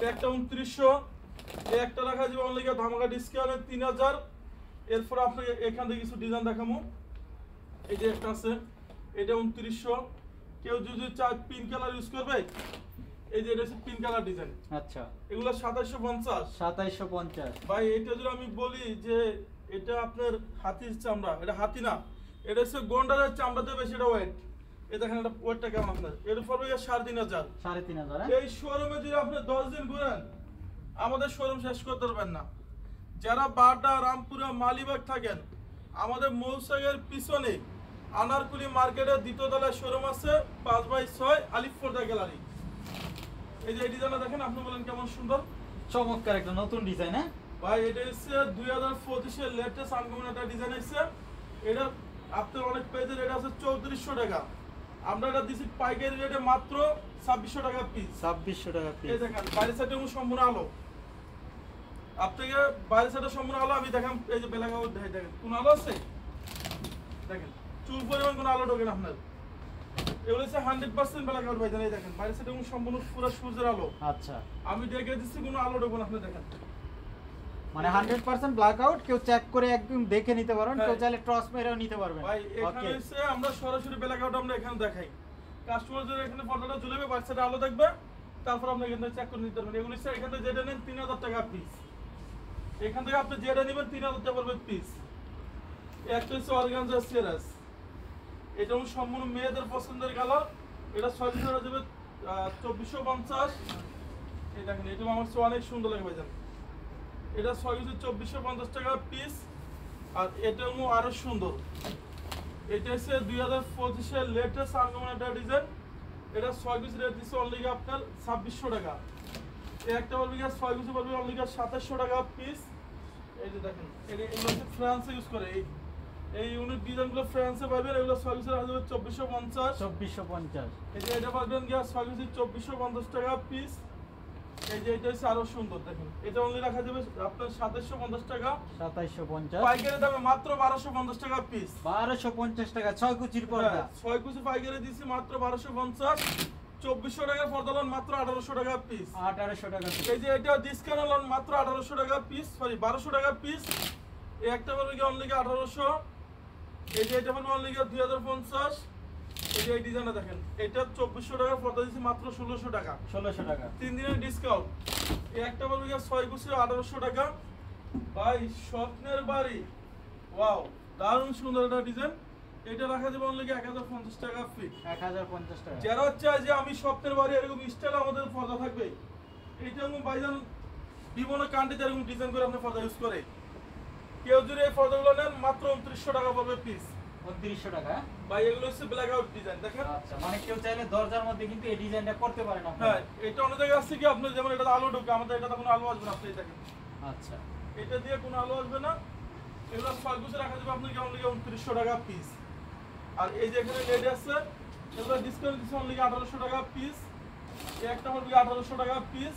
একটা 2900, এই একটা রাখা যাবে অনলি ধামাকা ডিসকাউন্টে 3000। এরপর আপনাকে এখান থেকে কিছু ডিজাইন দেখাবো। এই যে একটা আছে, এটা 2900। কেউ যদি চায় পিঙ্ক কালার ইউজ করবে, এই যে এটা হচ্ছে পিঙ্ক কালার ডিজাইন। আচ্ছা, এগুলো 2750। 2750 ভাই এটা যদি আমি বলি যে এটা আপনার হাতির চামড়া, এটা হাতি না, এটা হচ্ছে গন্ডারের চামড়াতে বেশি এটা ওয়েট। এই দেখেন এটা ওয়েটটা কেমন আপনার, এর উপর 3500। 3500। এই শোরুমে যদি আপনি 10 দিন ঘুরেন আমাদের শোরুম শেষ করতে পারবেন না। যারা বাড্ডা, রামপুরা, মালিবাগ থাকেন, আমাদের মৌসাগের পিছনে আনারকুলি মার্কেটের দ্বিতীয় তলায় শোরুম আছে, 5/6 আলিফপর্দা গ্যালারি। এই যে এই ডিজাইনটা দেখেন, আপনি বলেন কেমন সুন্দর, চমৎকার একটা নতুন ডিজাইন। হ্যাঁ ভাই এটা হচ্ছে 2025 এর লেটেস্ট আনকমন একটা ডিজাইন আছে। এটা আপনার অনেক পেজের রেট আছে 3400 টাকা, আমরা এটা দিছি পাইকারি রেটে মাত্র 2600 টাকা পিস। 2600 টাকা পিস। এই দেখেন বাইরের সাইডে সম্পূর্ণ আলো, আপনাকে বাইরের সাইডে সম্পূর্ণ আলো। আমি দেখাম এই যে বেলাগাঁও দেখেন কোন আলো আছে, দেখেন চুল পরিমাণ কোন আলো ঢোকে না আপনার। এগুলো হচ্ছে 100% বেলাগাঁও ভাই, এই দেখেন বাইরের সাইডে সম্পূর্ণ পুরো সূর্যের আলো। আচ্ছা, আমি দেখে দিচ্ছি কোনো আলো ঢোকে না, আপনি দেখেন মানে 100% ব্ল্যাক আউট, কেউ চেক করে একদম দেখে নিতে পারবেন, কেউ হ্যাঁ। চাইলে টস মেরেও নিতে পারবেন। ভাই এখানে ওকে, হচ্ছে আমরা সরাসরি ব্ল্যাকআউট আমরা এখানে দেখাই, কাস্টমার যদি এখানে ফটোটা ঝুলাবে বাচ্চাটা আলো দেখবে, তারপর আপনি এখান থেকে চেক করে নিতে পারবেন। এগুলো হচ্ছে এখান থেকে যেটা নেন 3000 টাকা পিস, এখান থেকে আপনি যেটা নেবেন 3000 টাকা পড়বে পিস। একটা হচ্ছে অর্গানজা সিরাস, এটা হচ্ছে সম্পূর্ণ মেয়েদের পছন্দের কালার। এটা 6 পিস হয়ে যাবে 2450। এই দেখেন এটা আমার কাছে অনেক সুন্দর লাগে ভাইজান, এটা 6 পিস 2450 টাকা পিস। আর এটা আরো সুন্দর, এটা হচ্ছে 2025 এর লেটেস্ট আনকমন একটা ডিজাইন। এটা 6 পিস রেট দিচ্ছে অনলি আপনার 2600 টাকা। এই একটা বলবি 6 পিস বলবি অনলি 2700 টাকা পিস। এই যে দেখেন এগুলো হচ্ছে ফ্রান্সে ইউজ করে, এই ইউনিক ডিজাইনগুলো ফ্রান্সে পাবেন। এগুলো 6 পিসের আসবে 2450। 2450। এই যে এটা পাবেন 6 পিস 2450 টাকা পিস। এই যে এটা হচ্ছে আরো সুন্দর, দেখেন এটা অনলি রাখা যাবে আপনার 2750 টাকা। 2750 পাইকারি দামে মাত্র 1250 টাকা পিস। 1250 টাকা 6 কুচির পর্দা। 6 কুচি পাইকারি দিছি মাত্র 1250। 2400 টাকা পর্দা লন মাত্র 1800 টাকা পিস। 1800 টাকা পিস। এই যে এটা ডিসকাউন্ট লন মাত্র 1800 টাকা পিস, সরি 1200 টাকা পিস। এই একটা বলবে কি অনলি 1800। এই যে এটা বলবে অনলি 2050। এই যে এই ডিজাইনটা দেখেন, এটা 2400 টাকা পর্দা দিছি মাত্র 1600 টাকা। 1600 টাকা 3 দিনের ডিসকাউন্ট। এই একটা বলবে কি 6 কুচি 1800 টাকা। ভাই স্বপ্নের বাড়ি, ওয়াও দারুণ সুন্দর একটা ডিজাইন। এটা রাখা যাবে অনলি 1050 টাকা ফিট। 1050 টাকা। যারা চায় যে আমি স্বপ্নের বাড়ি এরকম স্টাইল আমাদের পর্দা থাকবে, এইটা ভাইজান বিভিন্ন কান্ট্রিতে এরকম ডিজাইন করে আপনি পর্দা ইউজ করে। কেউ যদি এই পর্দাগুলো নেন মাত্র 2900 টাকা পড়বে পিস। 2900 টাকা। ভাই এগুলো হচ্ছে ব্ল্যাক আউট ডিজাইন দেখেন। আচ্ছা, মানে কেউ চাইলে দরজার মধ্যে কিন্তু এই ডিজাইনটা করতে পারেন আপনারা। হ্যাঁ এটা অনেক জায়গায় আছে কি আপনার, যেমন এটা আলো ঢোকে, আমাদের এটা কোনো আলো আসবে না, আপনি দেখেন আচ্ছা, এটা দিয়ে কোনো আলো আসবে না। এগুলো 6 কুচি রাখা যাবে আপনাকে অনলি 2900 টাকা পিস। আর এই যে এখানে লেড আছে, এগুলো ডিসকাউন্ট দিচ্ছে অনলি 1800 টাকা পিস। এই একটা হবে 1800 টাকা পিস।